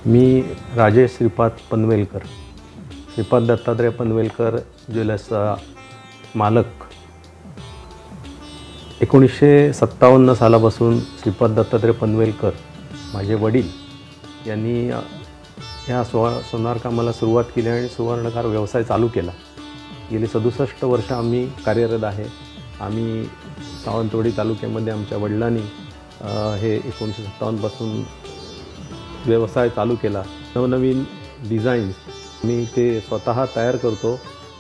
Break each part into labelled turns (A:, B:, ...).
A: मी राजेश श्रीपाद पनवेलकर, श्रीपाद दत्तात्रय पनवेलकर ज्वेलर्सचा मालक। 1957 सालापासून श्रीपाद दत्तात्रय पनवेलकर माझे वडील यांनी ह्या सोनार कामाला सुरुवात केली आणि सुवर्णकार व्यवसाय चालू केला। गेली 67 वर्ष आम्ही कार्यरत आहे। आम्ही सावंतवाडी तालुक्यामध्ये आमच्या वडिलांनी हे 1957 पासून व्यवसाय चालू केला। नवनवीन डिझाईन्स मी ते स्वतः तयार करतो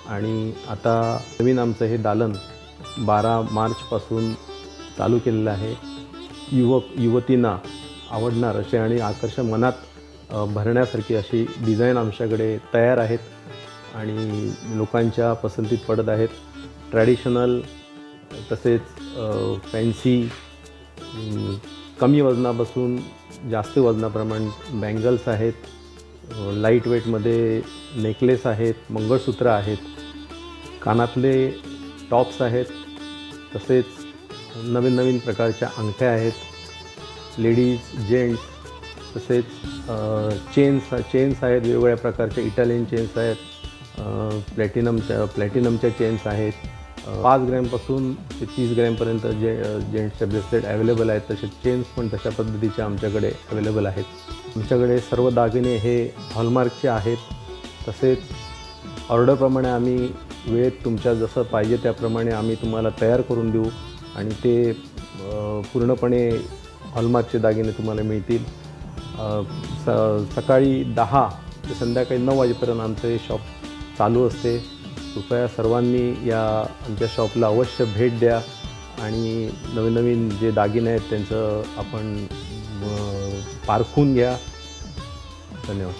A: आणि आता नवीन आमचं हे दालन 12 मार्चपासून चालू केलेलं आहे। युवतींना आवडणार असे आणि आकर्षण मनात भरण्यासारखी अशी डिझाईन आमच्याकडे तयार आहेत आणि लोकांच्या पसंतीत पडत आहेत। ट्रॅडिशनल तसेच फॅन्सी, कमी वजनापासून जास्त वजनाप्रमाणे बँगल्स आहेत, लाईट वेटमध्ये नेकलेस आहेत, मंगळसूत्र आहेत, कानातले टॉप्स आहेत, तसेच नवीन नवीन प्रकारच्या अंगठ्या आहेत, लेडीज जेंट्स, तसेच चेन्स आहेत, वेगवेगळ्या प्रकारच्या इटालियन चेन्स आहेत, प्लॅटिनमच्या चेन्स आहेत। 5 ग्रॅमपासून ते 30 ग्रॅमपर्यंत जेंट्सचे ब्रेसलेट अवेलेबल आहेत। तसेच चेन्स पण तशा पद्धतीचे आमच्याकडे अवेलेबल आहेत। आमच्याकडे सर्व दागिने हे हॉलमार्कचे आहेत। तसेच ऑर्डरप्रमाणे आम्ही वेळेत तुमच्या जसं पाहिजे त्याप्रमाणे आम्ही तुम्हाला तयार करून देऊ आणि ते पूर्णपणे हॉलमार्कचे दागिने तुम्हाला मिळतील। सकाळी 10 ते संध्याकाळी 9 वाजेपर्यंत आमचं हे शॉप चालू असते। कृपया सर्वांनी या आमच्या शॉपला अवश्य भेट द्या आणि नवीन नवीन जे दागिने आहेत त्यांचं आपण पारखून घ्या। धन्यवाद।